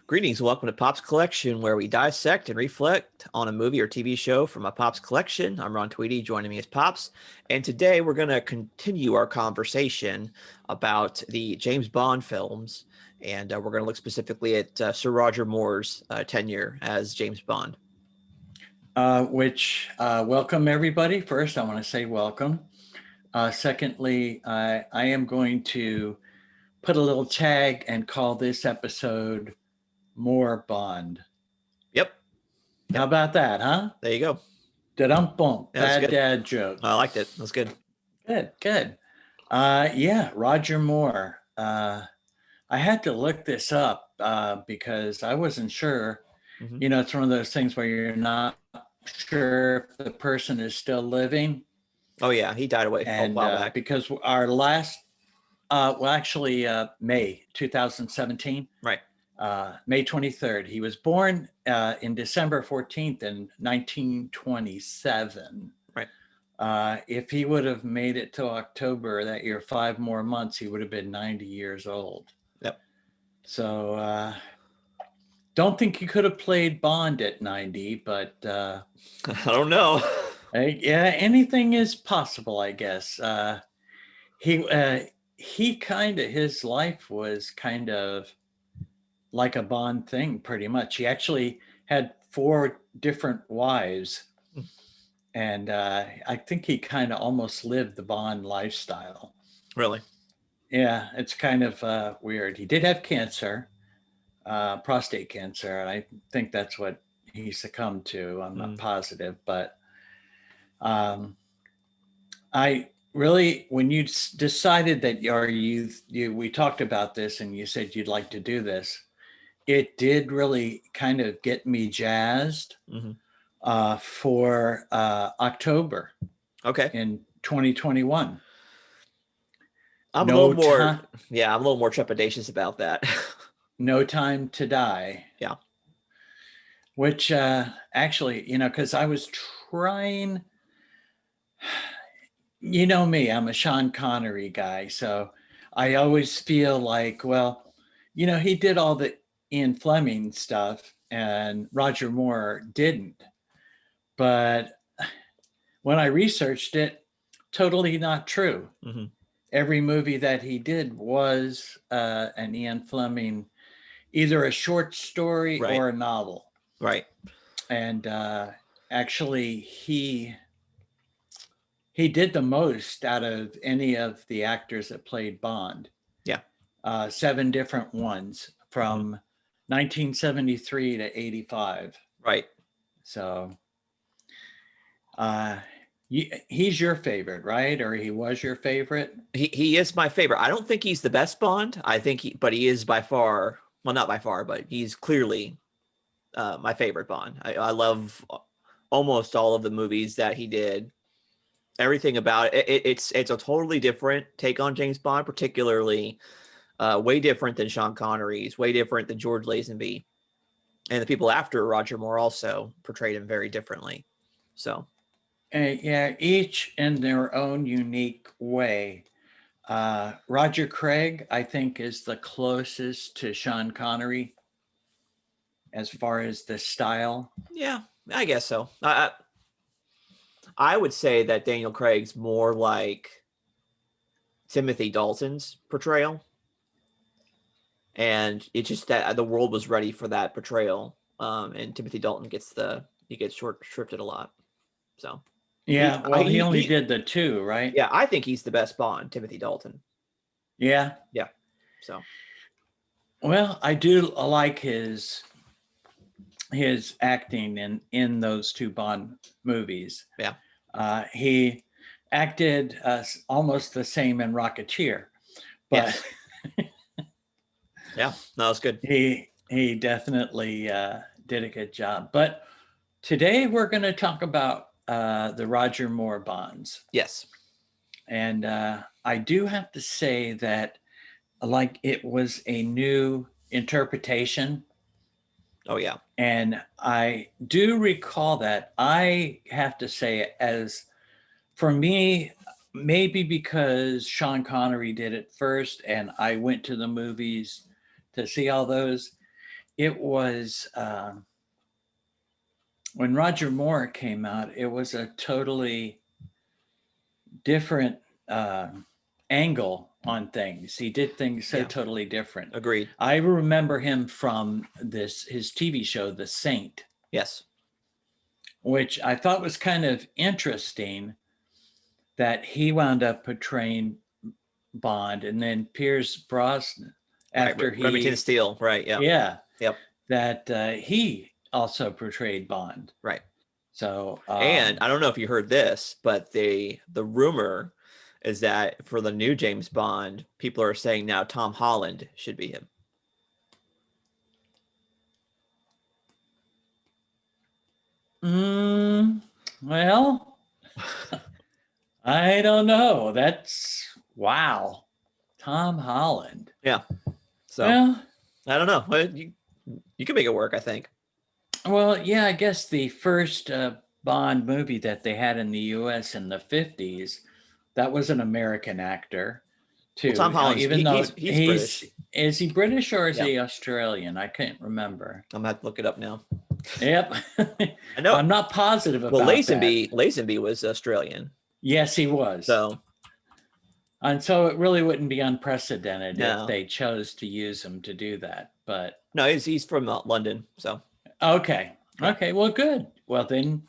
Greetings, welcome to Pop's Collection, where we dissect and reflect on a movie or TV show from a Pop's collection. I'm Ron Tweedy, joining me is Pops, and today we're going to continue our conversation about the James Bond films, and we're going to look specifically at Sir Roger Moore's tenure as James Bond. Welcome everybody. First, I want to say welcome. Secondly, I am going to put a little tag and call this episode More Bond. Yep. How about that, huh? There you go. Da-dum-bum. Bad dad joke. I liked it. That's good. Good. Roger Moore. I had to look this up because I wasn't sure. Mm-hmm. You know, it's one of those things where you're not sure if the person is still living. Oh yeah, he died away a while back. Because our last, May 2017. Right. May 23rd. He was born in December 14th in 1927. Right. If he would have made it to October that year, 5 more months, he would have been 90 years old. Yep. So don't think he could have played Bond at 90, but I don't know. Anything is possible, I guess. His life was kind of like a Bond thing, pretty much. He actually had 4 different wives, and I think he kind of almost lived the Bond lifestyle. Really? Yeah, it's kind of weird. He did have cancer, prostate cancer, and I think that's what he succumbed to. I'm not positive, but I really, when you decided that we talked about this and you said you'd like to do this, it did really kind of get me jazzed for October. Okay. In 2021. I'm a little more trepidatious about that. No Time to Die. Yeah. Which actually, because I was trying, you know me, I'm a Sean Connery guy. So I always feel like, well, he did all the Ian Fleming stuff and Roger Moore didn't. But when I researched it, totally not true. Mm-hmm. Every movie that he did was an Ian Fleming, either a short story or a novel. Right. And actually, he did the most out of any of the actors that played Bond. Yeah. 7 different ones from 1973 to 85. Right. So he's your favorite, right? Or he was your favorite? He is my favorite. I don't think he's the best Bond. I think but he is by far, well, not by far, but he's clearly my favorite Bond. I love almost all of the movies that he did. Everything about it. It's a totally different take on James Bond, particularly way different than Sean Connery's, way different than George Lazenby. And the people after Roger Moore also portrayed him very differently. So, each in their own unique way. Roger Craig, I think, is the closest to Sean Connery as far as the style. Yeah, I guess so. I would say that Daniel Craig's more like Timothy Dalton's portrayal. And it's just that the world was ready for that portrayal. And Timothy Dalton gets short-shrifted a lot. So yeah, he only did the 2, right? Yeah, I think he's the best Bond, Timothy Dalton. Yeah. Yeah. So well, I do like his acting in those 2 Bond movies. Yeah. He acted almost the same in Rocketeer. But yeah, no, that's good. He definitely did a good job. But today we're going to talk about the Roger Moore Bonds. Yes. And I do have to say that like it was a new interpretation. Oh, yeah. And I do recall that. I have to say, as for me, maybe because Sean Connery did it first and I went to the movies to see all those, it was when Roger Moore came out, it was a totally different angle on things. He did things so totally different. Agreed. I remember him from his TV show, The Saint. Yes. Which I thought was kind of interesting that he wound up portraying Bond, and then Pierce Brosnan after right. Remington Steele. Right. Yeah. Yeah. Yep. That he also portrayed Bond. Right. So and I don't know if you heard this, but the rumor is that for the new James Bond, people are saying now Tom Holland should be him. Well, I don't know. That's wow. Tom Holland. Yeah. So well, I don't know. You can make it work, I think. Well, yeah, I guess the first Bond movie that they had in the U.S. in the 50s, that was an American actor, too. Well, Tom Holland, even though he's British. Is he British or is he Australian? I can't remember. I'm gonna have to look it up now. Yep. I know. I'm not positive about Lazenby was Australian. Yes, he was. And so it really wouldn't be unprecedented if they chose to use him to do that. But no, he's from London. So okay. Well, good. Well, then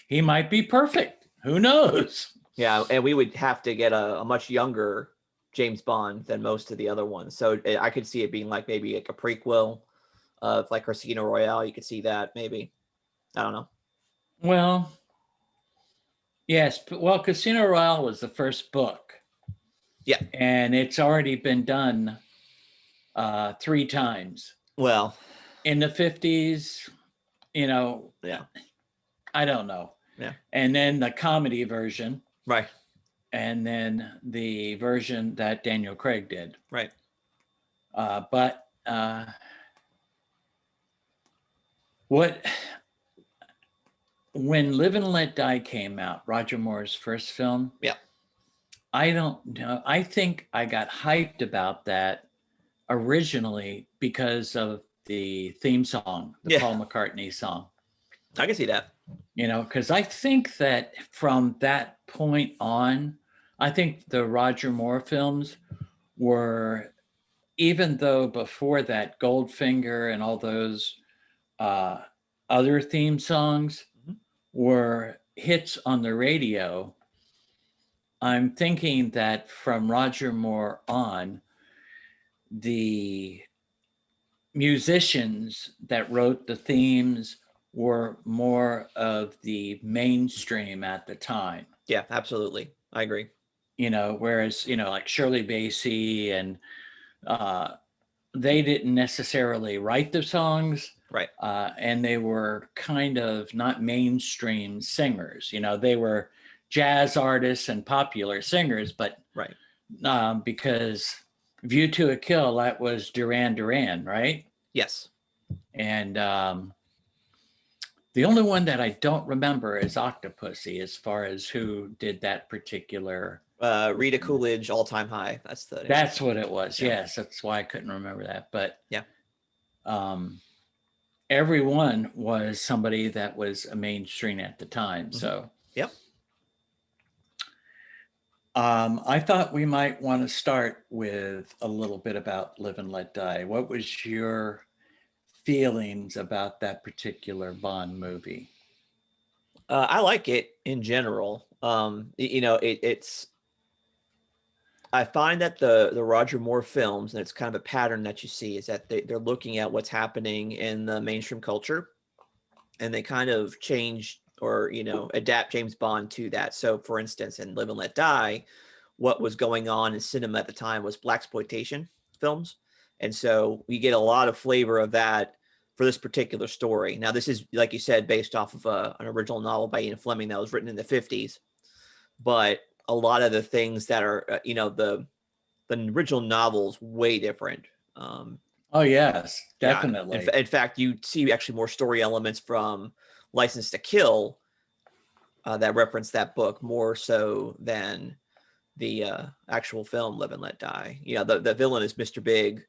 he might be perfect. Who knows? Yeah, and we would have to get a much younger James Bond than most of the other ones. So I could see it being like maybe like a prequel of like Casino Royale. You could see that maybe. I don't know. Well, yes. Well, Casino Royale was the first book. Yeah. And it's already been done 3 times. Well, in the 50s, Yeah. I don't know. Yeah. And then the comedy version. Right. And then the version that Daniel Craig did. Right. But when Live and Let Die came out, Roger Moore's first film. Yeah. I don't know. I think I got hyped about that originally because of the theme song, the Paul McCartney song. I can see that. Because I think that from that point on, I think the Roger Moore films were, even though before that Goldfinger and all those other theme songs were hits on the radio, I'm thinking that from Roger Moore on, the musicians that wrote the themes were more of the mainstream at the time. Yeah, absolutely. I agree. Whereas, like Shirley Bassey and they didn't necessarily write the songs. Right. And they were kind of not mainstream singers. They were jazz artists and popular singers, but right. Because View to a Kill, that was Duran Duran, right? Yes. And the only one that I don't remember is Octopussy, as far as who did that particular. Rita Coolidge, All Time High. That's what it was. Yeah. Yes, that's why I couldn't remember that. But yeah, everyone was somebody that was a mainstream at the time. So yep. I thought we might want to start with a little bit about Live and Let Die. What was your feelings about that particular Bond movie? I like it in general. It's. I find that the Roger Moore films, and it's kind of a pattern that you see, is that they're looking at what's happening in the mainstream culture, and they kind of change or adapt James Bond to that. So, for instance, in Live and Let Die, what was going on in cinema at the time was blaxploitation films, and so we get a lot of flavor of that for this particular story. Now, this is, like you said, based off of an original novel by Ian Fleming that was written in the 50s, but a lot of the things that are, the original novel's way different. Oh yes, definitely. Yeah. In fact, you see actually more story elements from License to Kill that reference that book more so than the actual film Live and Let Die. The villain is Mr. Big.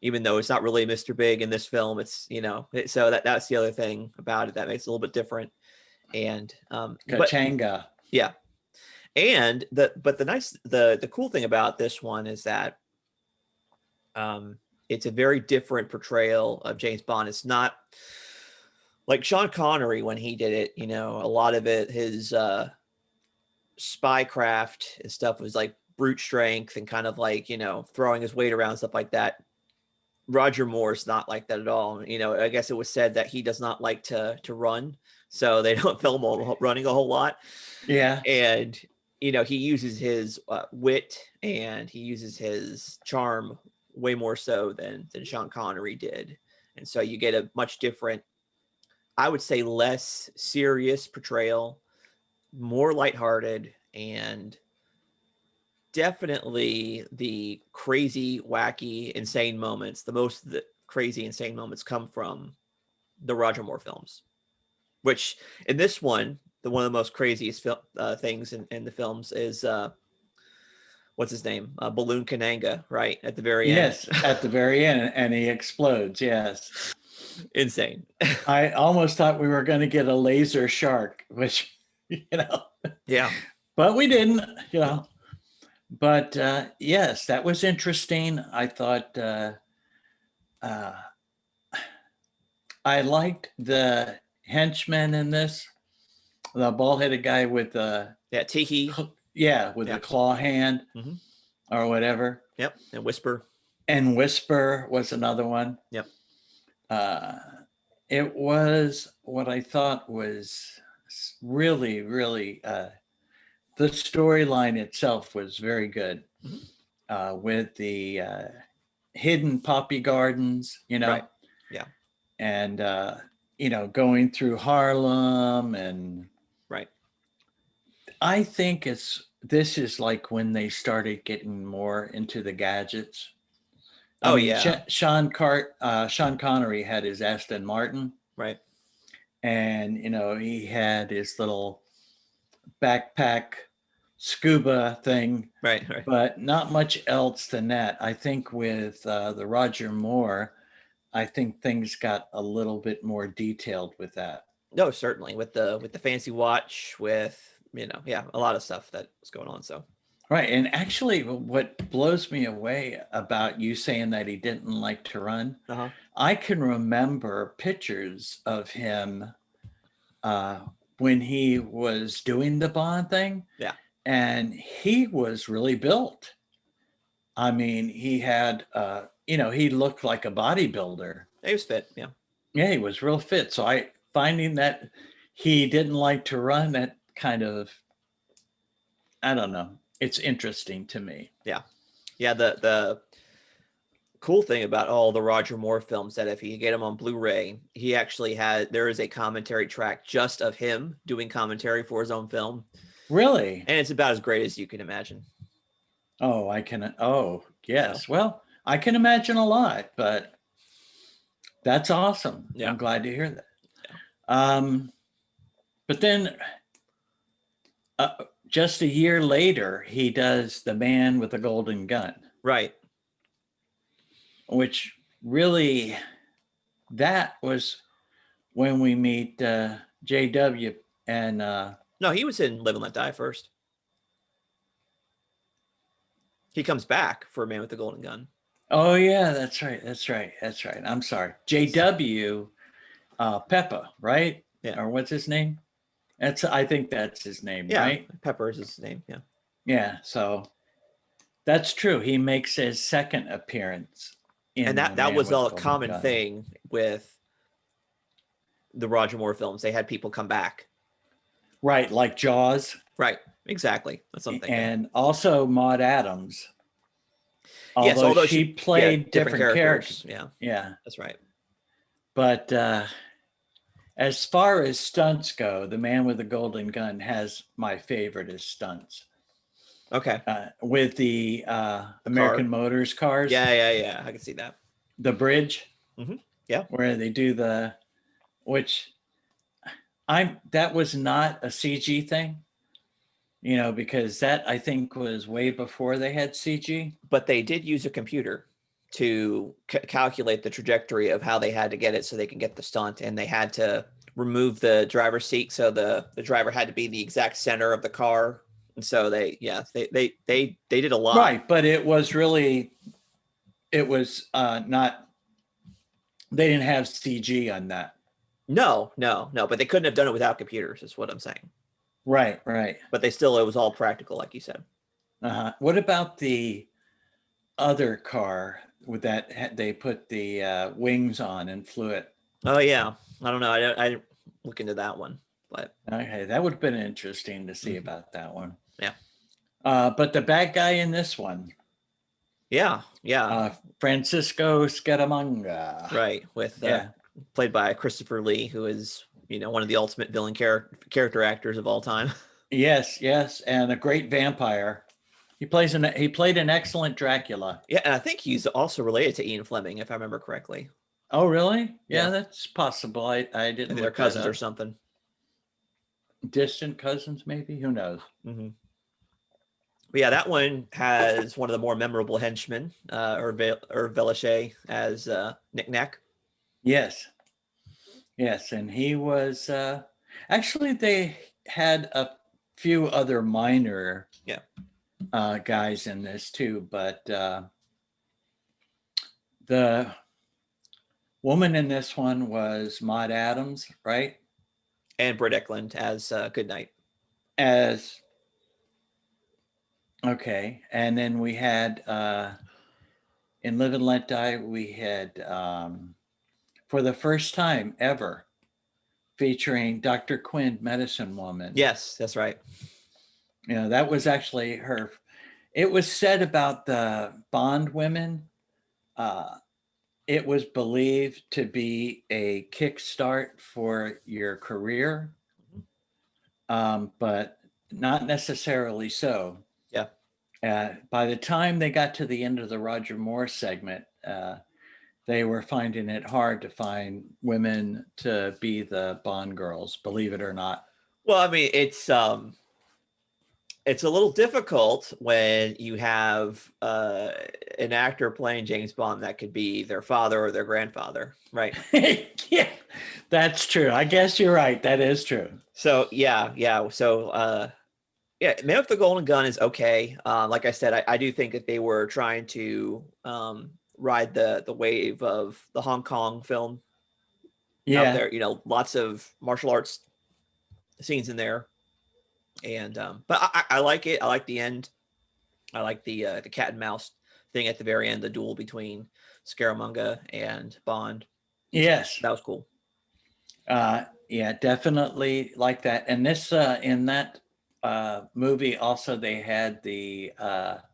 even though it's not really Mr. Big in this film. It's, so that's the other thing about it that makes it a little bit different. And but Kachanga. yeah. And the cool thing about this one is that it's a very different portrayal of James Bond. It's not like Sean Connery when he did it, a lot of it, his spycraft and stuff was like brute strength and kind of like, throwing his weight around, stuff like that. Roger Moore's not like that at all. I guess it was said that he does not like to run, so they don't film him running a whole lot. Yeah. And, he uses his wit and he uses his charm way more so than Sean Connery did. And so you get a much different, I would say, less serious portrayal, more lighthearted, and definitely the crazy, wacky, insane moments. The most of the crazy, insane moments come from the Roger Moore films, which in this one, one of the most craziest things in the films is what's his name? Balloon Kananga, right? At the very end. Yes, at the very end, and he explodes. Yes. Insane. I almost thought we were going to get a laser shark, which, Yeah. But we didn't, But yes, that was interesting. I thought I liked the henchman in this, the bald-headed guy with the Tiki. Yeah, with the claw hand or whatever. Yep, and Whisper. And Whisper was another one. Yep. It was what I thought was really, really, the storyline itself was very good with the hidden poppy gardens, Right. Yeah. And, going through Harlem and. Right. I think this is like when they started getting more into the gadgets. I mean, yeah. Sean Connery had his Aston Martin. Right. And, he had his little backpack scuba thing. Right. But not much else than that. I think with the Roger Moore, I think things got a little bit more detailed with that. No, certainly with the fancy watch, with a lot of stuff that was going on. So right. And actually, what blows me away about you saying that he didn't like to run, I can remember pictures of him when he was doing the Bond thing. Yeah. And he was really built. I mean, he had, he looked like a bodybuilder. He was fit. Yeah. Yeah, he was real fit. So finding that he didn't like to run, that kind of, I don't know. It's interesting to me. Yeah. Yeah. The cool thing about all the Roger Moore films that if you get them on Blu-ray, he actually there is a commentary track just of him doing commentary for his own film. Really? And it's about as great as you can imagine. Oh, yes. Well, I can imagine a lot, but that's awesome. Yeah. I'm glad to hear that. Yeah. But then just a year later, he does The Man with the Golden Gun. Right. Which really, that was when we meet JW and... No, he was in Live and Let Die first. He comes back for Man with the Golden Gun. Oh, yeah, that's right. I'm sorry. JW Peppa, right? Yeah. Or what's his name? I think that's his name, right? Pepper is his name, yeah. Yeah, so that's true. He makes his second appearance. And that was a common thing with the Roger Moore films. They had people come back. Right, like Jaws. Right, exactly. That's something. And also Maud Adams. Although she played different characters. Yeah, that's right. But as far as stunts go, The Man with the Golden Gun has my favorite is Stunts. Okay. With the American Motors cars. Yeah. I can see that. The bridge. Mm-hmm. Yeah. Where they do that was not a CG thing, because that I think was way before they had CG. But they did use a computer to calculate the trajectory of how they had to get it so they can get the stunt, and they had to remove the driver's seat, so the driver had to be the exact center of the car, and so they did a lot. Right, but it was not. They didn't have CG on that. No, but they couldn't have done it without computers, is what I'm saying. Right. But it was all practical, like you said. What about the other car with that they put the wings on and flew it? Oh yeah, I don't know. I didn't look into that one, but okay, that would have been interesting to see about that one. Yeah. But the bad guy in this one. Yeah. Francisco Scaramanga. Right, with played by Christopher Lee, who is one of the ultimate villain character actors of all time. Yes, and a great vampire. He played an excellent Dracula. Yeah, and I think he's also related to Ian Fleming, if I remember correctly. Oh, really? Yeah, that's possible. I didn't. Maybe they're cousins or something. Distant cousins, maybe. Who knows? Mm-hmm. But yeah, that one has one of the more memorable henchmen, Herb Velichet as Nick Nack. Yes, and he was actually they had a few other minor guys in this too, but the woman in this one was Maud Adams, right? And Britt Eklund as Goodnight. Okay, and then we had in Live and Let Die, we had for the first time ever featuring Dr. Quinn, Medicine Woman. Yes, that's right. That was actually her. It was said about the Bond women. It was believed to be a kickstart for your career, but not necessarily so. Yeah. By the time they got to the end of the Roger Moore segment, they were finding it hard to find women to be the Bond girls, believe it or not. Well, I mean, it's a little difficult when you have an actor playing James Bond that could be their father or their grandfather, right? Yeah, that's true. I guess you're right. That is true. So yeah. So Man with the Golden Gun is okay. Like I said, I do think that they were trying to ride the wave of the Hong Kong film out there. Lots of martial arts scenes in there, and but I like it. I like the end. I like the cat and mouse thing at the very end, the duel between Scaramanga and Bond. Yes, that was cool. Yeah, definitely like that. And this in that movie also they had the not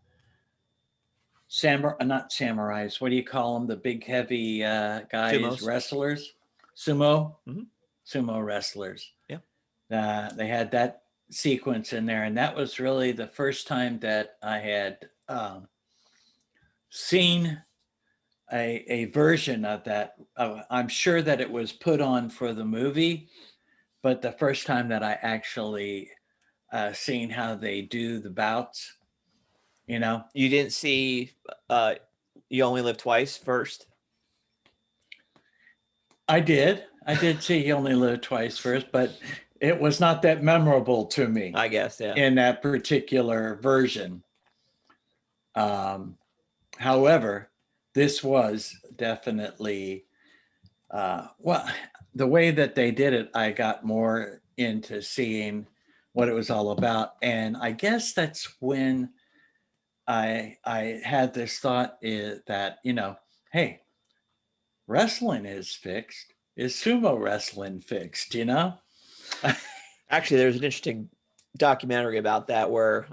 samurais. What do you call them? The big heavy guys, Sumos. Wrestlers, sumo, mm-hmm. Sumo wrestlers. Yeah, they had that sequence in there, and that was really the first time that I had seen a version of that. I'm sure that it was put on for the movie, but the first time that I actually seen how they do the bouts. You didn't see You Only Live Twice first? I did see You Only Live Twice first, but it was not that memorable to me, I guess. Yeah, in that particular version. However, this was definitely the way that they did it, I got more into seeing what it was all about. And I guess that's when I had this thought that, hey, wrestling is fixed. Is sumo wrestling fixed, Actually, there's an interesting documentary about that where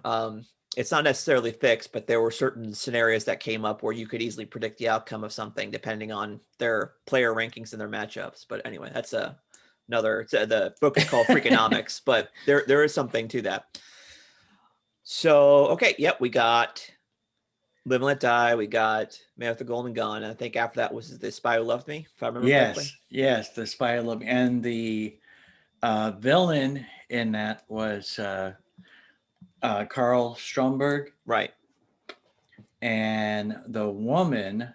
it's not necessarily fixed, but there were certain scenarios that came up where you could easily predict the outcome of something depending on their player rankings and their matchups. But anyway, that's the book is called Freakonomics, but there is something to that. So, okay. Yep. We got Live and Let Die. We got Man with the Golden Gun. I think after that was The Spy Who Loved Me, if I remember correctly. Yes. The Spy Who Loved Me. And the villain in that was Carl Stromberg. Right. And the woman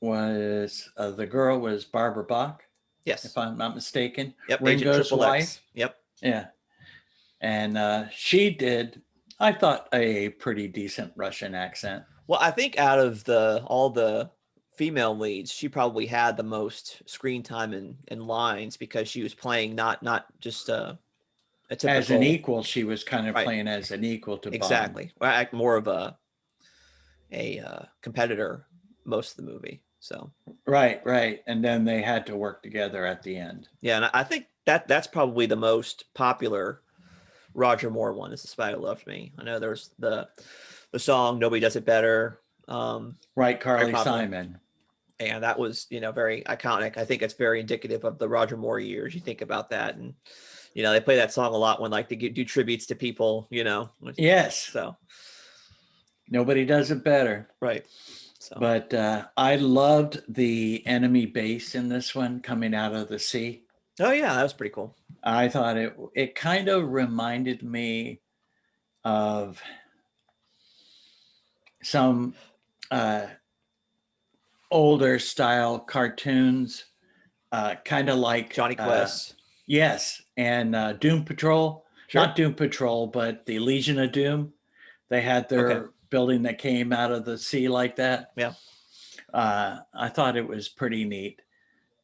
was the girl was Barbara Bach, Yes. if I'm not mistaken. Yep. Agent Ringo's Triple X. wife. Yep. Yeah. And she did, I thought, a pretty decent Russian accent. Well, I think out of all the female leads, she probably had the most screen time and lines because she was playing not just a typical, as an equal. She was kind of right, playing as an equal to Bond. exactly. Well, more of a competitor most of the movie. So right, and then they had to work together at the end. yeah, and I think that's probably the most popular Roger Moore one is "The Spy Who Loved Me." I know there's the song "Nobody Does It Better." Right, Carly Simon. And that was, very iconic. I think it's very indicative of the Roger Moore years. You think about that, and they play that song a lot when like they do tributes to people. Yes. So nobody does it better. Right. So. But I loved the enemy base in this one coming out of the sea. Oh yeah, that was pretty cool. I thought it kind of reminded me of some older style cartoons, kind of like Johnny Quest. Yes, and Doom Patrol. Sure. Not Doom Patrol, but the Legion of Doom. They had their building that came out of the sea like that. Yeah. I thought it was pretty neat.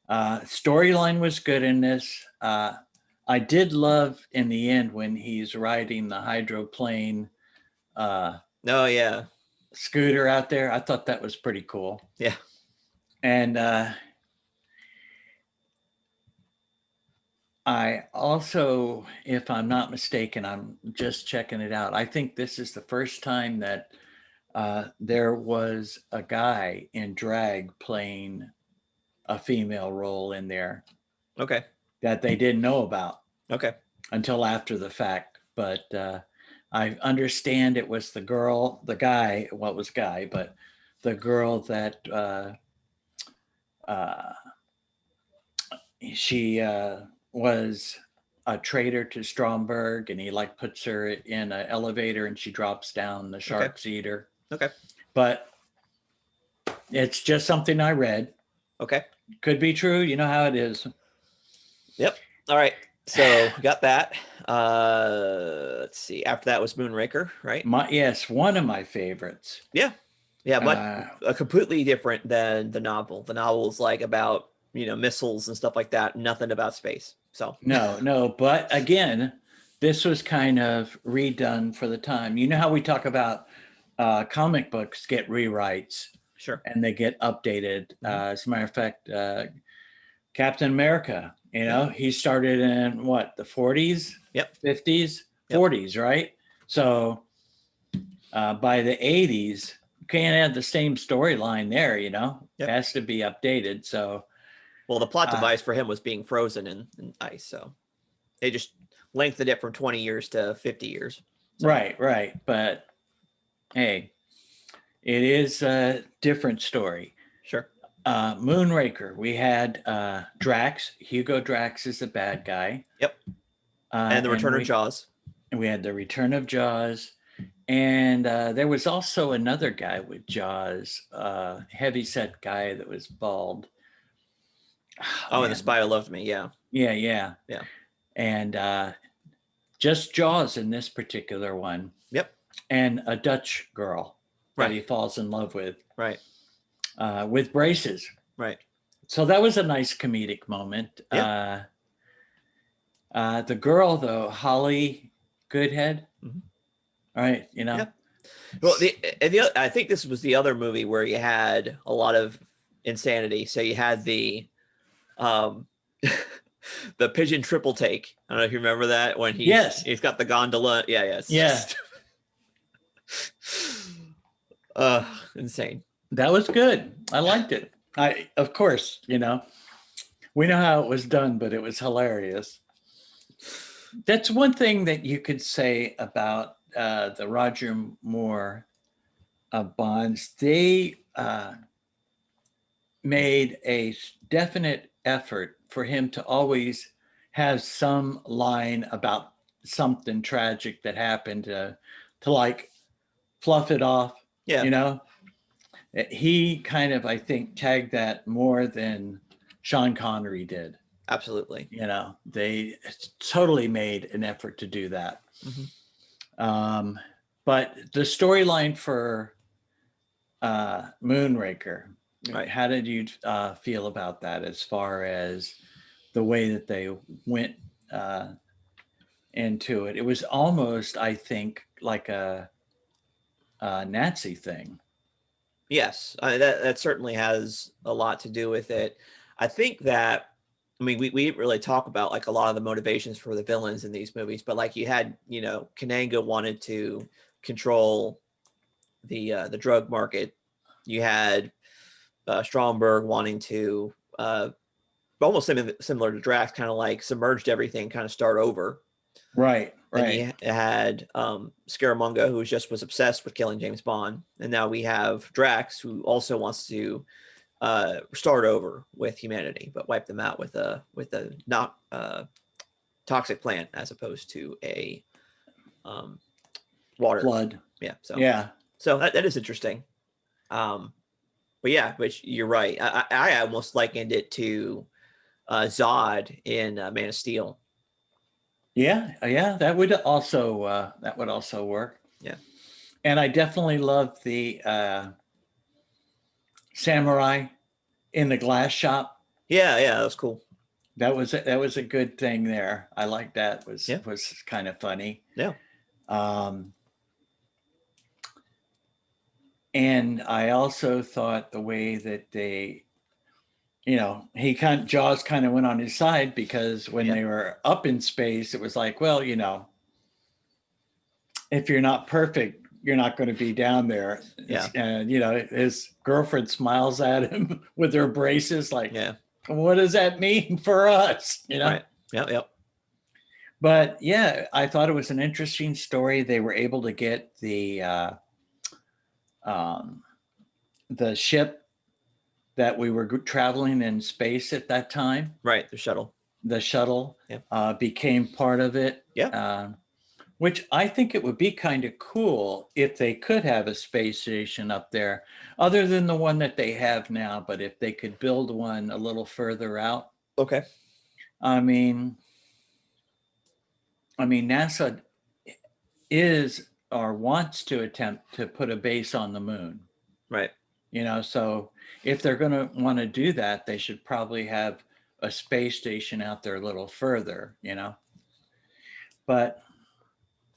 Storyline was good in this. I did love in the end when he's riding the hydroplane. Oh yeah. Scooter out there. I thought that was pretty cool. Yeah. And I also, if I'm not mistaken, I'm just checking it out. I think this is the first time that there was a guy in drag playing a female role in there. Okay. That they didn't know about. Okay. Until after the fact. But I understand it was the girl, the guy, well, it was guy, but the girl that she was a traitor to Stromberg, and he like puts her in an elevator and she drops down, the sharks eat her. Okay. But it's just something I read. Okay. Could be true. You know how it is. Yep. All right. So got that. Let's see. After that was Moonraker, right? Yes, one of my favorites. Yeah. Yeah, but completely different than the novel. The novel is like about, missiles and stuff like that. Nothing about space. So no. But again, this was kind of redone for the time. You know how we talk about comic books get rewrites. Sure. And they get updated. As a matter of fact, Captain America, he started in what, the 40s? Yep. 50s? 40s, right? So by the 80s, you can't have the same storyline there, It has to be updated. So, well, the plot device for him was being frozen in ice. So they just lengthened it from 20 years to 50 years. So. Right. But hey, it is a different story. Sure. Moonraker, we had Drax. Hugo Drax is the bad guy. Yep. And the return of Jaws. And we had the return of Jaws. And there was also another guy with Jaws, heavyset guy that was bald. Oh, and The Spy Who Loved Me. Yeah. Yeah. And just Jaws in this particular one. Yep. And a Dutch girl that he falls in love with. Right. With braces. Right. So that was a nice comedic moment. Yeah. The girl, though, Holly Goodhead. Mm-hmm. Right. Yeah. Well, I think this was the other movie where you had a lot of insanity. So you had the pigeon triple take. I don't know if you remember that when he's got the gondola. Yeah. Insane. That was good. I liked it. Of course, we know how it was done, but it was hilarious. That's one thing that you could say about the Roger Moore Bonds. They made a definite effort for him to always have some line about something tragic that happened to like fluff it off. Yeah. He kind of, I think, tagged that more than Sean Connery did. Absolutely. You know, they totally made an effort to do that. But the storyline for Moonraker, Right. how did you feel about that as far as the way that they went into it? It was almost, I think, like a Nazi thing. Yes, that certainly has a lot to do with it. I think that, I mean, we didn't really talk about like a lot of the motivations for the villains in these movies, but like you had, you know, Kananga wanted to control the drug market. You had Stromberg wanting to almost similar to Drax, kind of like submerged everything, kind of start over. Right, Then right. you had Scaramanga, who was obsessed with killing James Bond, and now we have Drax, who also wants to start over with humanity, but wipe them out with a not toxic plant as opposed to a water. Flood. Yeah, Yeah. so that is interesting. But yeah, but you're right. I almost likened it to Zod in Man of Steel. Yeah, yeah, that would also work. Yeah, And I definitely love the samurai in the glass shop. yeah, that was cool. That was a good thing there. I like that. Yeah, Was kind of funny. yeah, Um, and I also thought the way that they, you know, Jaws kind of went on his side because when yeah, they were up in space, it was like, well, you know, if you're not perfect, you're not going to be down there. yeah, And you know, his girlfriend smiles at him with her braces, like, yeah. what does that mean for us? You know. Right. Yep, yep. But yeah, I thought it was an interesting story. They were able to get um, the ship that we were traveling in space at that time. Right. The shuttle. The shuttle Yeah. became part of it. Yeah. Which I think it would be kind of cool if they could have a space station up there, other than the one that they have now. But if they could build one a little further out, Okay. I mean, NASA is or wants to attempt to put a base on the moon. Right. You know, so if they're going to want to do that, they should probably have a space station out there a little further. You know, but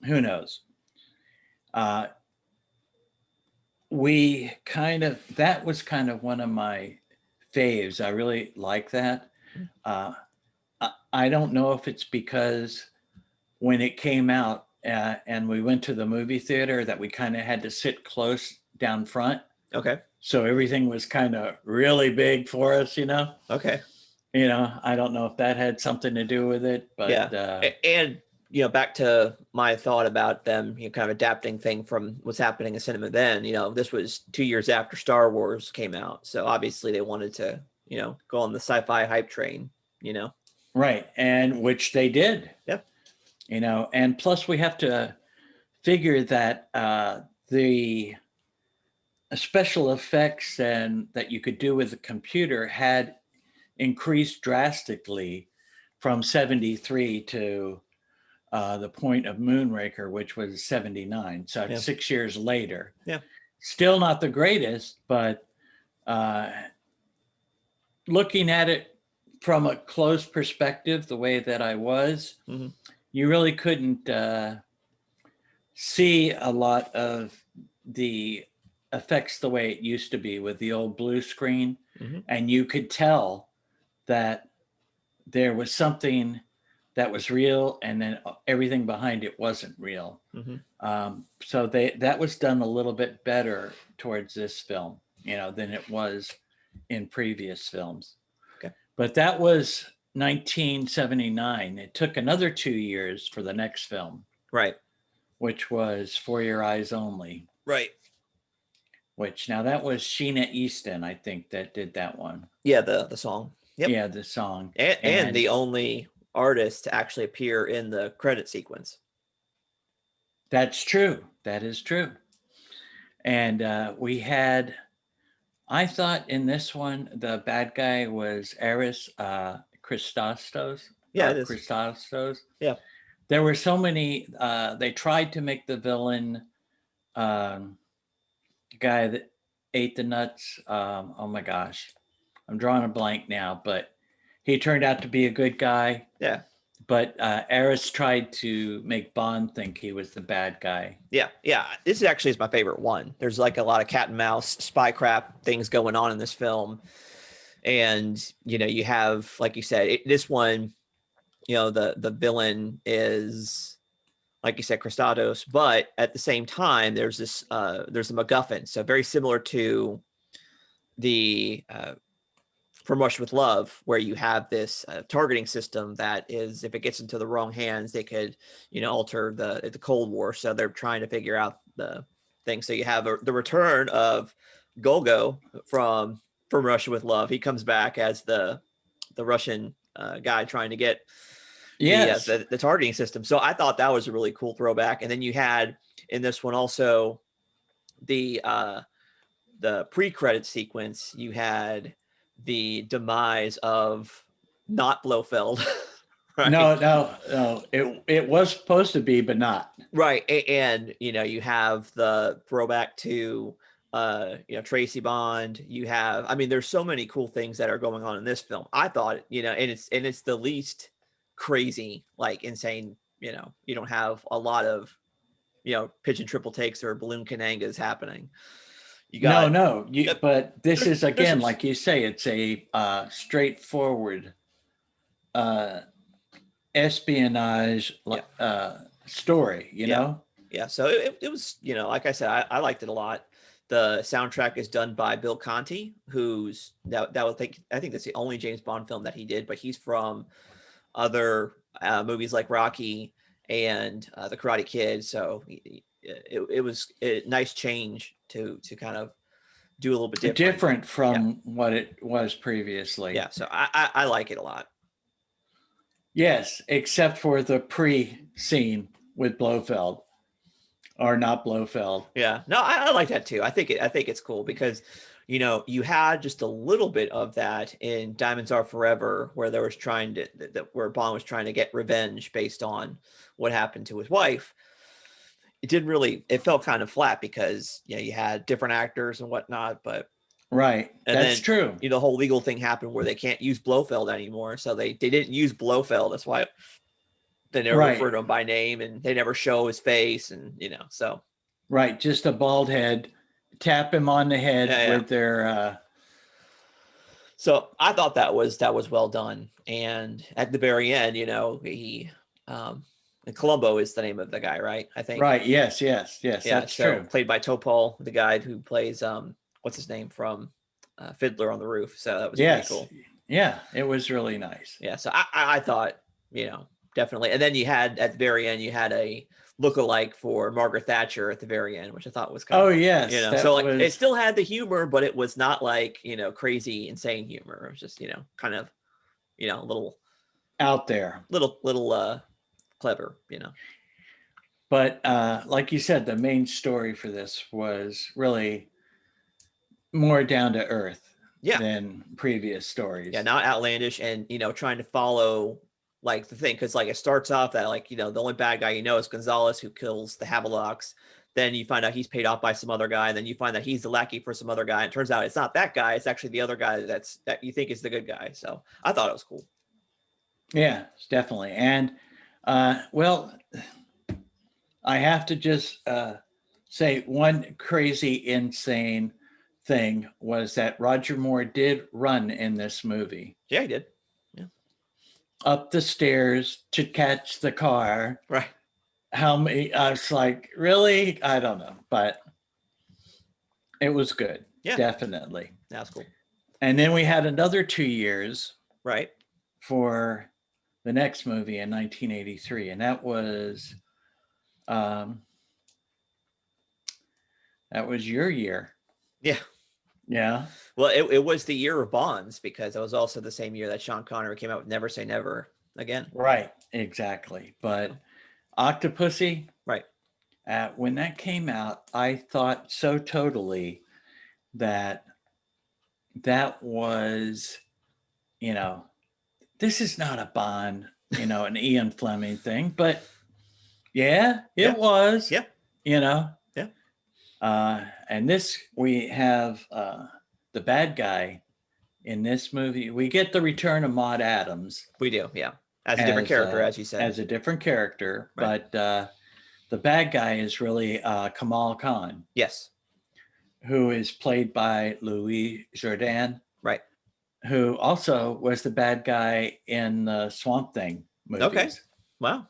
who knows? Uh, that was kind of one of my faves. I really like that. Uh, I don't know if it's because when it came out and we went to the movie theater that we kind of had to sit close down front. Okay. So everything was kind of really big for us, you know? Okay. You know, I don't know if that had something to do with it, but Yeah. And you know, back to my thought about them, you know, kind of adapting thing from what's happening in cinema then, you know, this was 2 years after Star Wars came out. So obviously they wanted to, you know, go on the sci-fi hype train, you know. right. And which they did. Yep. You know, and plus we have to figure that the special effects and that you could do with the computer had increased drastically from 73 to the point of Moonraker, which was 79. So Yeah. 6 years later. Yeah. Still not the greatest, but looking at it from a close perspective, the way that I was, you really couldn't see a lot of the effects the way it used to be with the old blue screen. And you could tell that there was something that was real and then everything behind it wasn't real. So that was done a little bit better towards this film, you know, than it was in previous films. Okay. But that was 1979. It took another 2 years for the next film. Right. Which was For Your Eyes Only. Right. Which now that was Sheena Easton, I think, that did that one. Yeah, the song. Yep. Yeah, the song. And the only artist to actually appear in the credit sequence. That's true. That is true. And we had I thought in this one the bad guy was Eris Christostos Yeah, it or is. Christostos. Yeah. There were so many. They tried to make the villain um, guy that ate the nuts. Oh my gosh, I'm drawing a blank now, but he turned out to be a good guy. Yeah. But Eris tried to make Bond think he was the bad guy. Yeah, yeah. This is actually is my favorite one. There's like a lot of cat and mouse spy crap things going on in this film, and you have, like you said, this one. The villain is, like you said, Christados, but at the same time, there's a MacGuffin. So very similar to the From Russia with Love, where you have this targeting system that is, if it gets into the wrong hands, they could, alter the Cold War. So they're trying to figure out the thing. So you have the return of Golgo from Russia with Love. He comes back as the Russian guy trying to get Yes. the targeting system. So I thought that was a really cool throwback. And then you had in this one also the pre-credit sequence. You had the demise of not Blofeld, right? No. It was supposed to be, but not. Right, and you have the throwback to Tracy Bond. You have, I mean, there's so many cool things that are going on in this film. I thought, and it's the least crazy, like insane. You don't have a lot of pitch and triple takes or balloon canangas happening. You got No. But this is there's again, some, like you say, it's a straightforward uh, espionage yeah. story. Yeah. Yeah. So it was, like I said, I liked it a lot. The soundtrack is done by Bill Conti, who's that would I think that's the only James Bond film that he did, but he's from other movies like Rocky and The Karate Kid. So it was a nice change to kind of do a little bit different. Different Yeah. from what it was previously. Yeah. So I like it a lot. Yes, except for the pre-scene with Blofeld, or not Blofeld. Yeah, no, I like that too. I think it's cool because, you had just a little bit of that in Diamonds Are Forever, where there was where Bond was trying to get revenge based on what happened to his wife. It didn't really. It felt kind of flat because you had different actors and whatnot, but Right, and that's then true. the whole legal thing happened where they can't use Blofeld anymore, so they didn't use Blofeld. That's why they never Right, refer to him by name, and they never show his face, and so. right. Just a bald head. Tap him on the head Yeah, yeah. with their. So I thought that was well done. And at the very end, he and Columbo is the name of the guy, right? I think. Right. Yes. Yeah. That's So true. played by Topol, the guy who plays what's his name from Fiddler on the Roof. So that was pretty Yes. cool. Yeah, it was really nice. Yeah. So I thought, definitely. And then you had at the very end, you had a lookalike for Margaret Thatcher at the very end, which I thought was kind of Oh funny. yes, that So like was. it still had the humor, but it was not like crazy, insane humor. It was just kind of a little Out there. clever. But like you said, the main story for this was really more down to earth Yeah, than previous stories. yeah, not outlandish, and trying to follow like the thing, because like it starts off that like the only bad guy is Gonzalez, who kills the Havelocks. Then you find out he's paid off by some other guy, and then you find that he's the lackey for some other guy. And it turns out it's not that guy; it's actually the other guy that you think is the good guy. So I thought it was cool. Yeah, definitely. And well, I have to just say one crazy, insane thing was that Roger Moore did run in this movie Yeah, he did. Yeah, up the stairs to catch the car. right. How many? I was like, really? I don't know, but it was good. Yeah, Definitely. that's cool. And then we had another 2 years Right. for the next movie in 1983, and um, that was your year. Yeah. Yeah. Well, it was the year of Bonds because it was also the same year that Sean Connery came out with Never Say Never again. Right. Exactly. But Octopussy, Right. when that came out, I thought so totally that that was, you know, this is not a Bond, an Ian Fleming thing, but yeah, it Yeah. was, Yeah. you know. Yeah. And this, we have the bad guy in this movie. We get the return of Maud Adams We do. Yeah. As a different character, as you said. as a different character, Right. but the bad guy is really Kamal Khan, Yes. who is played by Louis Jourdan, Right. who also was the bad guy in the Swamp Thing Okay. movies. Wow.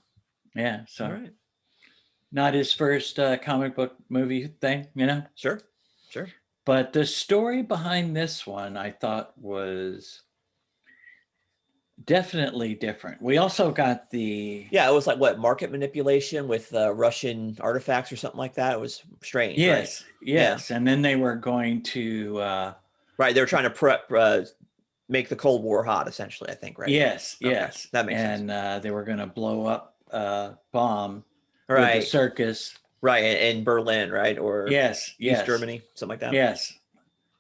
Yeah, All so right. not his first comic book movie thing, Sure. Sure. But the story behind this one I thought was definitely different. We also got the Yeah, it was like what, market manipulation with Russian artifacts or something like that. It was strange, right? Yeah. yes, and then they were going to Right. They were trying to make the Cold War hot, essentially, I think, right? yes, Okay. yes, That makes and sense. they were going to blow up a bomb with the Right. circus. Right. In Berlin, right? Or Yes, East yes, Germany, something like that. yes,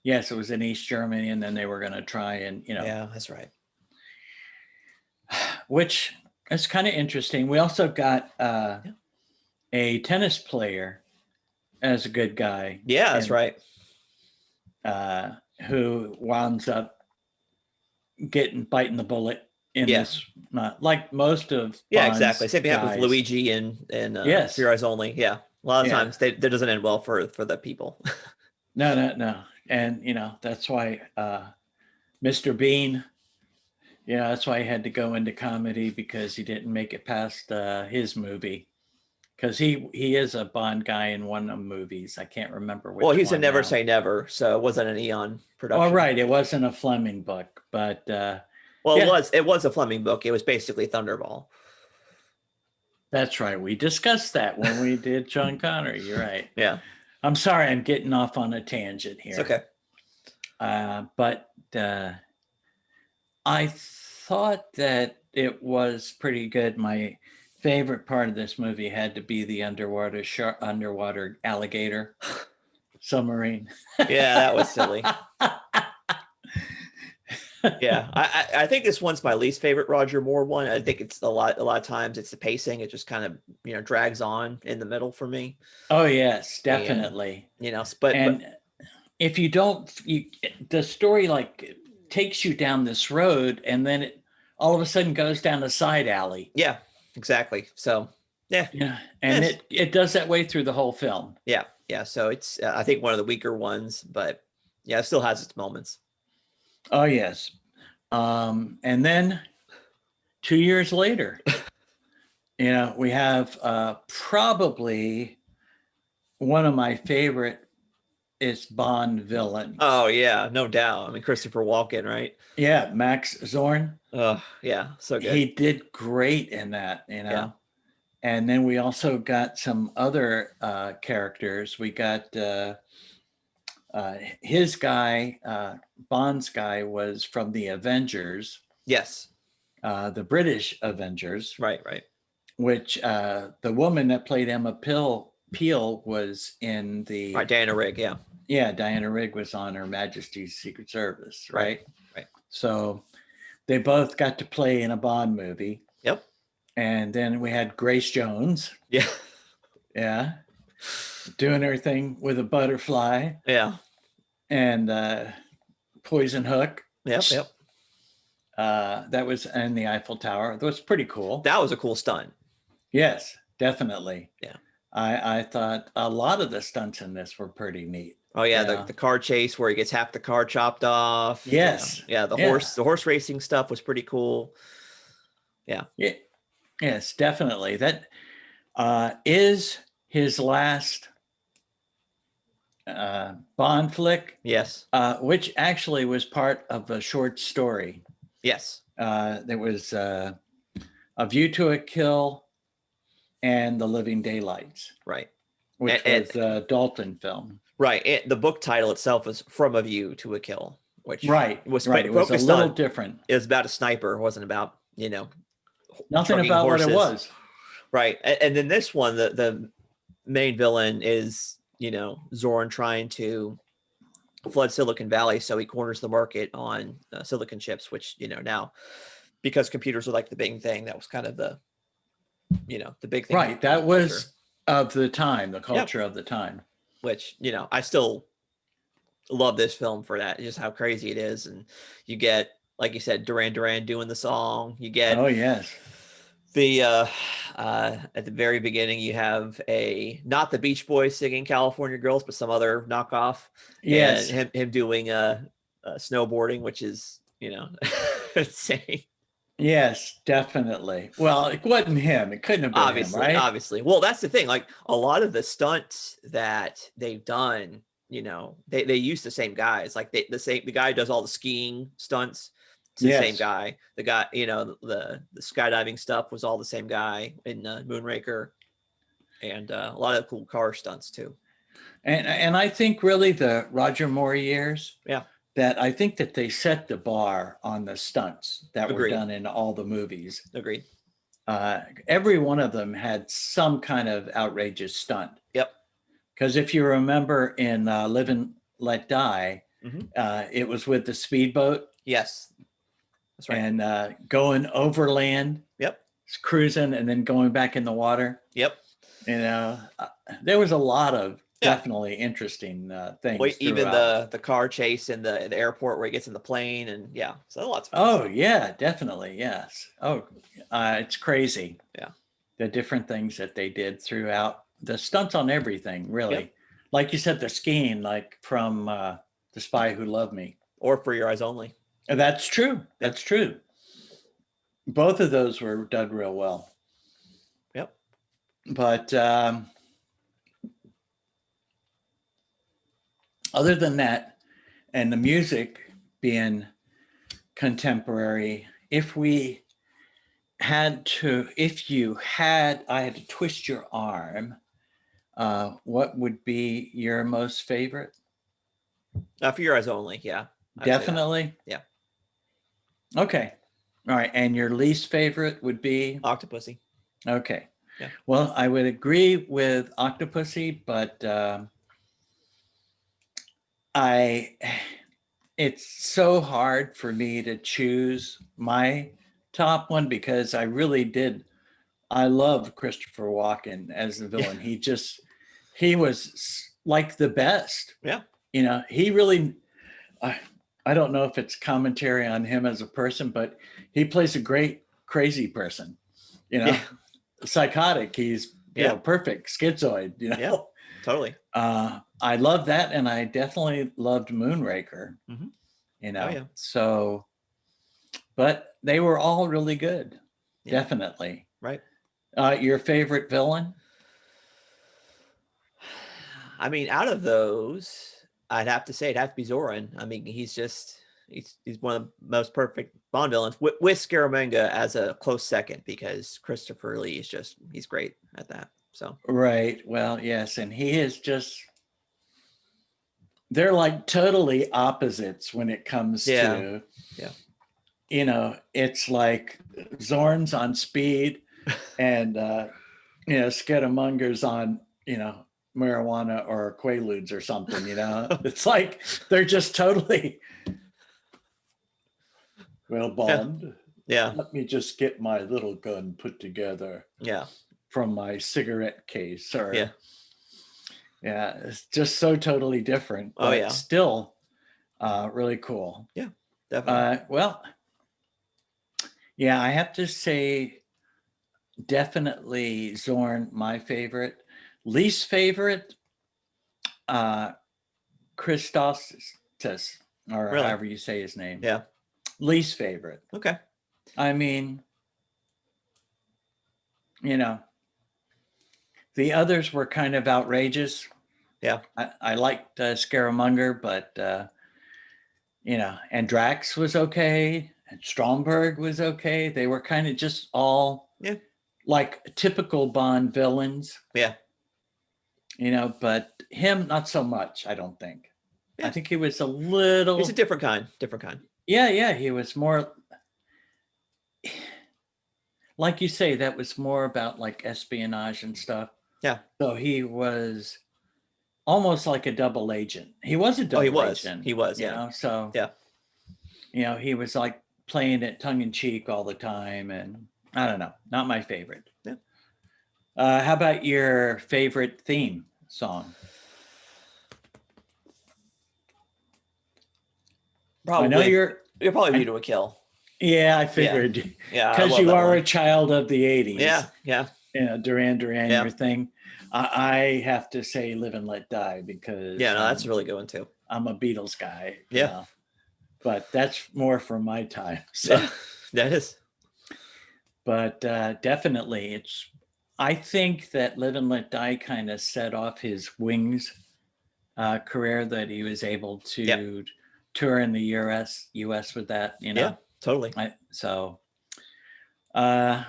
yes. It was in East Germany, and then they were going to try and Yeah, that's right. which is kind of interesting. We also got Yeah. a tennis player as a good guy. Yeah, that's and, right. who winds up biting the bullet in Yeah. this, not like most of Yeah, Bond's exactly. Same thing happened with guys. Luigi and Yes. For Your Eyes Only. Yeah. A lot of Yeah. times that doesn't end well for the people. No. And that's why Mr. Bean, that's why he had to go into comedy, because he didn't make it past his movie. Because he is a Bond guy in one of the movies. I can't remember which Well, one. he's a Never now. Say Never, so it wasn't an Eon production. Oh, right. It wasn't a Fleming book, but Well, yeah. it was a Fleming book. It was basically Thunderball. That's right. We discussed that when we did Sean Connery. You're right. Yeah. I'm sorry, I'm getting off on a tangent here. It's okay. But I thought that it was pretty good. My favorite part of this movie had to be the underwater alligator submarine. Yeah, that was silly. Yeah, I think this one's my least favorite Roger Moore one. I think it's a lot of times it's the pacing. It just kind of drags on in the middle for me. Oh yes, definitely. And, but if you don't, the story like takes you down this road, and then it all of a sudden goes down a side alley. Yeah, exactly. So yeah, and it does that way through the whole film. Yeah. So it's I think one of the weaker ones, but yeah, it still has its moments. Oh yes, and then 2 years later, we have probably one of my favorite is Bond villains. Oh yeah, no doubt. I mean, Christopher Walken, right? Yeah, Max Zorn. Oh yeah, so good. He did great in that, Yeah. And then we also got some other characters. We got his guy, Bond's guy, was from the Avengers. Yes. The British Avengers. Right. Which the woman that played Emma Peel was in the... Right, Diana Rigg, yeah. Yeah, Diana Rigg was on Her Majesty's Secret Service, right? Right. So they both got to play in a Bond movie. Yep. And then we had Grace Jones. Yeah. Yeah. Doing her thing with a butterfly. Yeah. And Poison Hook. Yep. That was in the Eiffel Tower. That was pretty cool. That was a cool stunt. Yes, definitely. Yeah. I thought a lot of the stunts in this were pretty neat. Oh yeah, the car chase where he gets half the car chopped off. Yes. Yeah, the horse racing stuff was pretty cool. Yeah. Yes, definitely. That is his last Bond flick. Yes. Which actually was part of a short story. Yes. There was A View to a Kill and The Living Daylights. Right. Which was a Dalton film. Right. And the book title itself was From a View to a Kill, which was right. It was a little different. It was about a sniper. It wasn't about, nothing about horses. What it was. Right. And then this one, the main villain is, Zorn trying to flood Silicon Valley, so he corners the market on silicon chips, which now because computers are like the big thing, that was kind of the the big thing Right. happening in That the culture. was of the time, the Yep. culture of the time. Which I still love this film for that, just how crazy it is. And you get, like you said, Duran Duran doing the song. You get Oh, yes. the at the very beginning, you have not the Beach Boys singing California Girls, but some other knockoff. Yes. And him doing snowboarding, which is insane. Yes, definitely. Well, it wasn't him. It couldn't have been him, right? Obviously. Well, that's the thing. Like a lot of the stunts that they've done, they use the same guys. Like the guy who does all the skiing stunts. It's the same Yes. guy. The guy, the skydiving stuff was all the same guy in Moonraker, and a lot of cool car stunts too. And I think really the Roger Moore years, Yeah. that I think that they set the bar on the stunts that were Agreed. done in all the movies. Agreed. Every one of them had some kind of outrageous stunt. Yep. Because if you remember in Live and Let Die, it was with the speedboat. Yes. That's right. And going overland. Yep. Cruising and then going back in the water. Yep. There was a lot of definitely interesting things. Well, even the car chase in the airport where he gets in the plane, and so lots of fun stuff. Yeah, definitely, yes. It's crazy. Yeah, the different things that they did throughout, the stunts on everything, really. Yep. Like you said, the skiing, like from The Spy Who Loved Me, or For Your Eyes Only. That's true. That's true. Both of those were done real well. Yep. But other than that, and the music being contemporary, if you had to twist your arm, what would be your most favorite? For Your Eyes Only, yeah. Definitely? Yeah. Okay. All right. And your least favorite would be? Octopussy. Okay. Yeah. Well, I would agree with Octopussy, but it's so hard for me to choose my top one because I love Christopher Walken as the villain. Yeah. He was like the best. Yeah. He really, I don't know if it's commentary on him as a person, but he plays a great crazy person, psychotic. He's perfect schizoid, Yeah, totally. I love that. And I definitely loved Moonraker, so, but they were all really good. Yeah. Definitely. Right. Your favorite villain? I mean, out of those, I'd have to say it'd have to be Zoran. I mean, he's one of the most perfect Bond villains with Scaramanga as a close second, because Christopher Lee he's great at that. So right. Well, yes, and he is they're like totally opposites when it comes to it's like Zorn's on speed and Scaramanga's on marijuana or Quaaludes or something, it's like they're just totally, well, Bond, let me just get my little gun put together from my cigarette case, or it's just so totally different, but still really cool. Definitely. Well, I have to say definitely Zorn, my favorite. Least favorite, Christos, or really? However you say his name. Yeah. Least favorite. Okay. I mean, the others were kind of outrageous. Yeah. I liked Scaramanga, but and Drax was okay, and Stromberg was okay. They were kind of just all like typical Bond villains. Yeah. But him, not so much, I don't think. Yeah. I think he was a little... He's a different kind. Yeah, he was more... Like you say, that was more about like espionage and stuff. Yeah. So he was almost like a double agent. He was a Oh, he double was. agent, He was. you Yeah. know, so, Yeah. you know, he was like playing it tongue in cheek all the time. And I don't know, not my favorite. Yeah. How about your favorite theme song? I know Probably. You're probably View I, to a Kill. yeah, I Yeah. figured Yeah. I because love you that are one. a child of the 80s, Yeah. Yeah. you know, Duran Duran, Yeah. your thing. I have to say Live and Let Die Yeah. because No, that's a really good one too. I'm a Beatles guy, you Yeah. know, but that's more from my time. So, Yeah. That is. but definitely I think that Live and Let Die kind of set off his Wings career, that he was able Yeah. to tour in the US with that, you Yeah. know. Totally. So uh,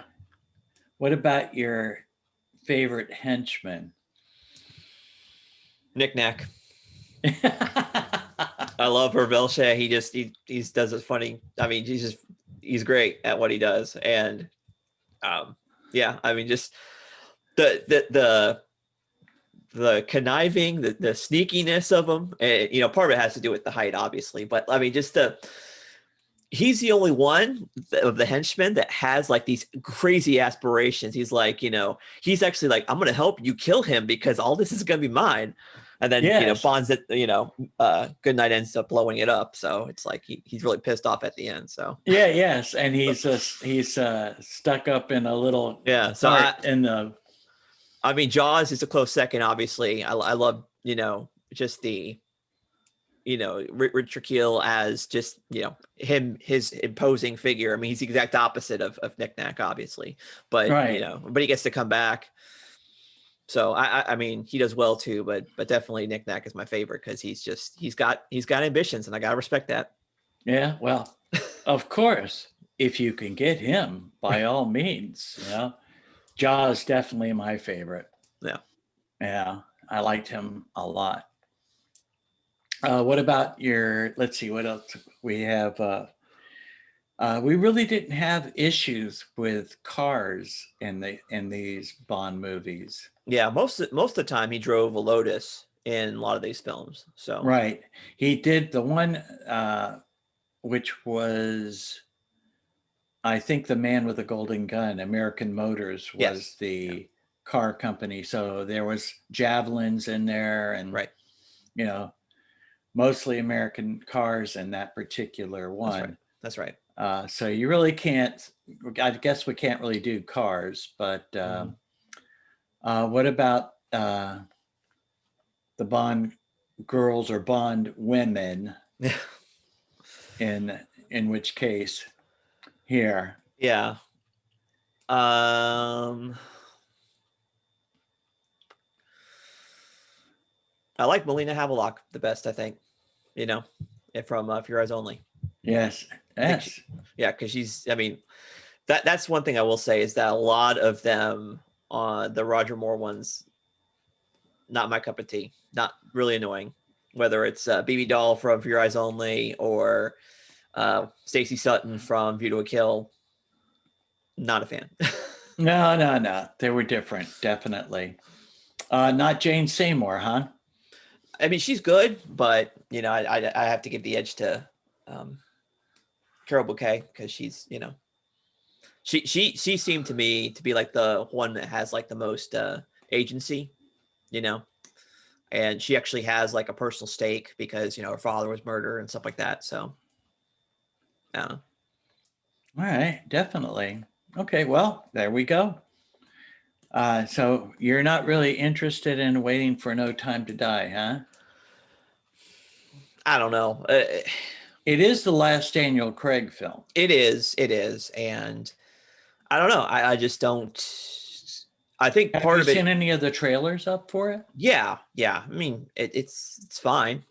what about your favorite henchman? Knick Knack. I love Vervelche. He does it funny. I mean, he's great at what he does, and yeah, I mean, just the the conniving, the sneakiness of him, and you know, part of it has to do with the height, obviously, but I mean, just the he's the only one of the henchmen that has like these crazy aspirations. He's like, you know, he's actually like, I'm going to help you kill him because all this is going to be mine. And then, you know, Yes. Bond's it, you know, Goodnight ends up blowing it up. So it's like he's really pissed off at the end. So Yeah, yes, and he's stuck up in a little yeah. So part in the. I mean, Jaws is a close second. Obviously, I love, you know, just the, you know, Richard Keel as just, you know, his imposing figure. I mean, he's the exact opposite of Nick Nack, obviously, but you Right. know, but he gets to come back. So I mean, he does well too, but definitely Nick Nack is my favorite because he's got ambitions, and I gotta respect that. Yeah, well, of course, if you can get him, by all means, you know. Jaws definitely my favorite. Yeah. Yeah, I liked him a lot. What about your? Let's see, what else we have. We really didn't have issues with cars in these Bond movies. Yeah, most of the time he drove a Lotus in a lot of these films. So Right. He did the one which was, I think, The Man with the Golden Gun. American Motors was yes, yeah, the car company. So there was Javelins in there, and right, you know, mostly American cars in that particular that's right, one. that's right. So you really can't. I guess we can't really do cars, but Mhm. what about the Bond girls or Bond women? Yeah, In which case, here. yeah. Um, I like Melina Havelock the best. I think, you know, from If Your Eyes Only. Yes, I think she, yes. yeah, because she's. I mean, that's one thing I will say is that a lot of them on the Roger Moore ones, not my cup of tea. Not really annoying. Whether it's BB Doll from For Your Eyes Only or Stacey Sutton from View to a Kill, not a fan. No, no, no. They were different, definitely. Not Jane Seymour, huh? I mean, she's good, but you know, I have to give the edge to um, Carol Bouquet because she's, you know, she seemed to me to be like the one that has like the most agency, you know, and she actually has like a personal stake because you know her father was murdered and stuff like that. So, yeah, All right, definitely. Okay, well, there we go. So you're not really interested in Waiting for No Time to Die, huh? I don't know. It is the last Daniel Craig film. It is, and I don't know. I just don't. I think Have part you of it. seen any of the trailers up for it? Yeah, yeah. I mean, it's fine,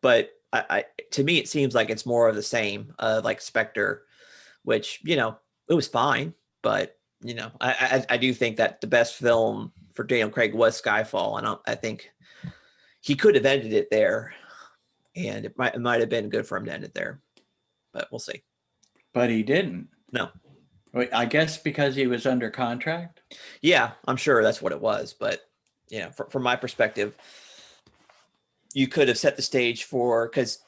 but I to me it seems like it's more of the same. Like Spectre, which you know it was fine, but you know I do think that the best film for Daniel Craig was Skyfall, and I think he could have ended it there, and it might have been good for him to end it there, but we'll see. But he didn't. No, Wait, I guess because he was under contract. yeah, I'm sure that's what it was, but you know, from my perspective, you could have set the stage for, because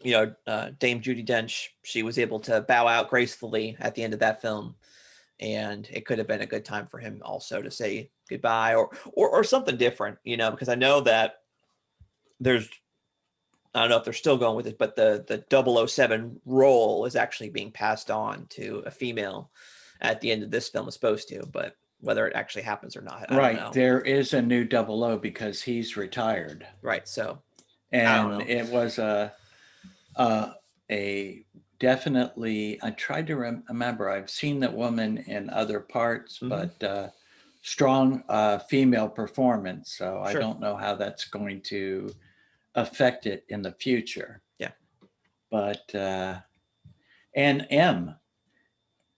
Dame Judi Dench, she was able to bow out gracefully at the end of that film, and it could have been a good time for him also to say goodbye, or something different, because I know that there's, I don't know if they're still going with it, but the 007 role is actually being passed on to a female at the end of this film. Is supposed to, but whether it actually happens or not, I don't know. There is a new 00 because he's retired. Right. So, and it was a definitely, I tried to remember, I've seen that woman in other parts, but strong female performance. So I don't know how that's going to affect it in the future. Yeah. But, and M,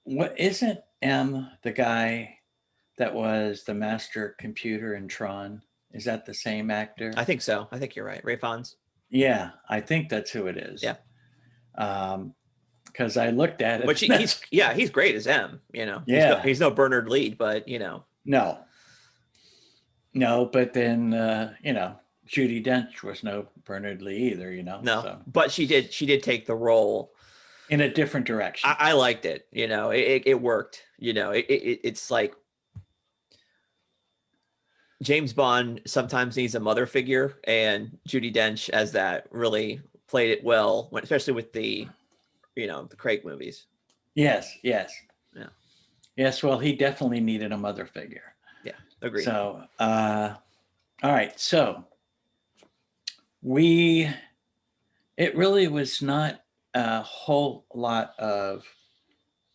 what isn't M the guy that was the master computer in Tron? Is that the same actor? I think so. I think you're right. Ray Fiennes. Yeah, I think that's who it is. Yeah. Because I looked at it. But he's great as M. Yeah. He's no Bernard Lee, but No, but then Judi Dench was no Bernard Lee either. No, so. But she did take the role in a different direction. I liked it. It worked. It's like James Bond sometimes needs a mother figure, and Judi Dench as that really played it well, especially with the Craig movies. Yes. Yeah. Yes. Well, he definitely needed a mother figure. Yeah. Agreed. So, all right. So it really was not a whole lot of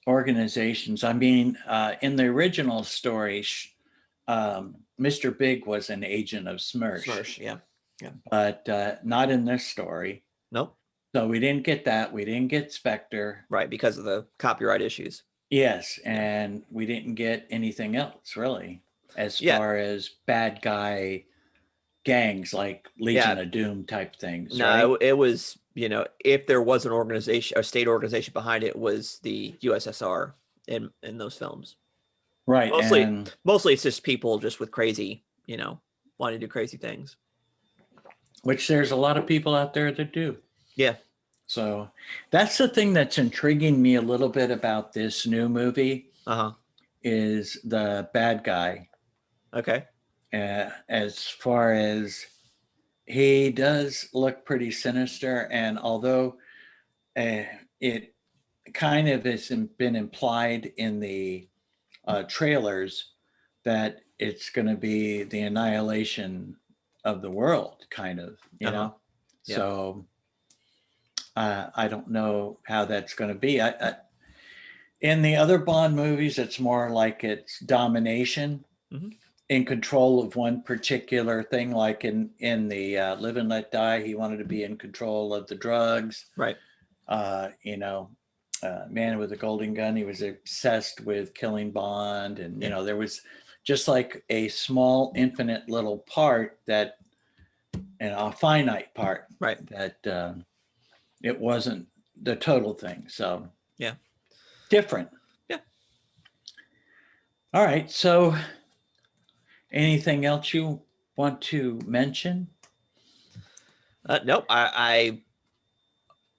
organizations. I mean, in the original story, Mr. Big was an agent of Smersh. Smersh, yeah. But not in this story. Nope. So we didn't get that. We didn't get Spectre. Right, because of the copyright issues. Yes, and we didn't get anything else, really, as far as bad guy gangs like Legion of Doom type things. No, right? It was, if there was an organization, a state organization behind it, was the USSR in those films. Right. Mostly it's just people just with crazy, wanting to do crazy things. Which there's a lot of people out there that do. Yeah. So that's the thing that's intriguing me a little bit about this new movie. Is the bad guy. Okay. As far as he does look pretty sinister, and although it kind of has been implied in the trailers that it's going to be the annihilation of the world, kind of, Yeah. So I don't know how that's going to be. In the other Bond movies, it's more like it's domination, in control of one particular thing. Like in the Live and Let Die, he wanted to be in control of the drugs. Right. Man with the Golden Gun, he was obsessed with killing Bond, and there was just like a small, infinite little part that, and a finite part, right, that it wasn't the total thing. So yeah, different. Yeah. All right. So, anything else you want to mention? Nope. I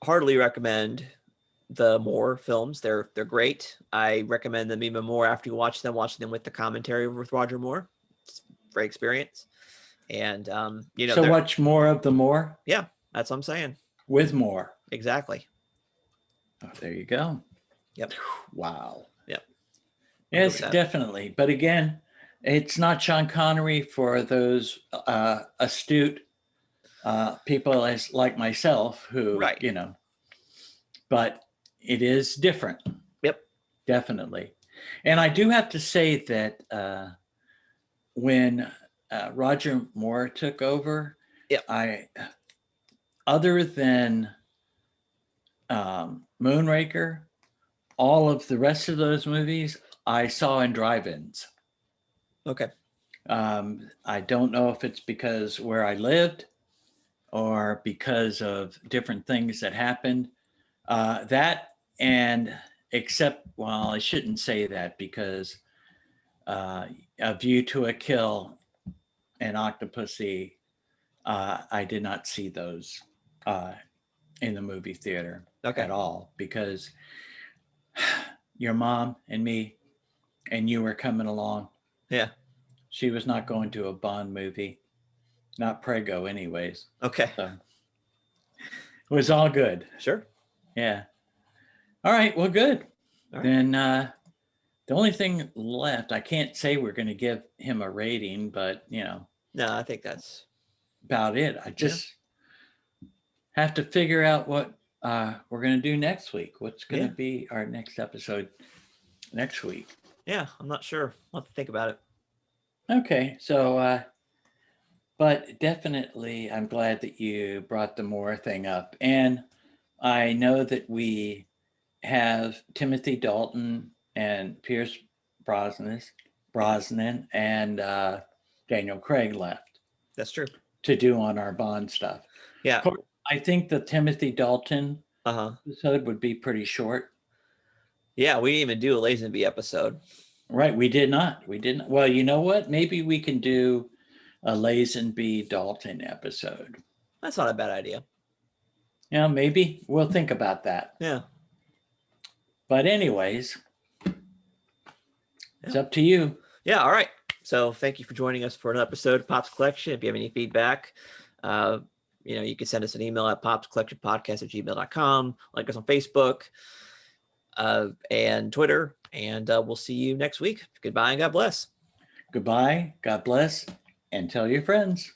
heartily recommend the Moore films. They're great. I recommend them even more after you watch them. Watching them with the commentary with Roger Moore, it's a great experience. And so watch more of the Moore. Yeah, that's what I'm saying. With Moore, exactly. Oh, there you go. Yep. Wow. Yep. Yes, definitely. But again, it's not Sean Connery for those astute people as like myself who, right. But it is different. Yep. Definitely. And I do have to say that when Roger Moore took over, other than Moonraker, all of the rest of those movies I saw in drive-ins. Okay. I don't know if it's because where I lived or because of different things that happened. That and except, well, I shouldn't say that because A View to a Kill and Octopussy, I did not see those in the movie theater Okay. at all because your mom and me and you were coming along. Yeah. She was not going to a Bond movie, not Prego, anyways. Okay. So it was all good. Sure. Yeah. All right. Well, good. All right. Then the only thing left, I can't say we're going to give him a rating, but No, I think that's about it. I just have to figure out what we're going to do next week. What's going to be our next episode next week? Yeah, I'm not sure. I'll have to think about it. Okay. So, but definitely, I'm glad that you brought the Moore thing up. And I know that we have Timothy Dalton and Pierce Brosnan and Daniel Craig left That's true. to do on our Bond stuff. Yeah. Of course, I think the Timothy Dalton episode would be pretty short. Yeah, we didn't even do a Lazenby episode. Right, we did not. We didn't. Well, you know what? Maybe we can do a Lazenby Dalton episode. That's not a bad idea. Yeah, maybe we'll think about that. Yeah. But anyways, it's up to you. Yeah. All right. So thank you for joining us for an episode of Pops Collection. If you have any feedback, you can send us an email at popscollectionpodcast@gmail.com. Like us on Facebook and Twitter. And we'll see you next week. Goodbye and God bless. Goodbye. God bless. And tell your friends.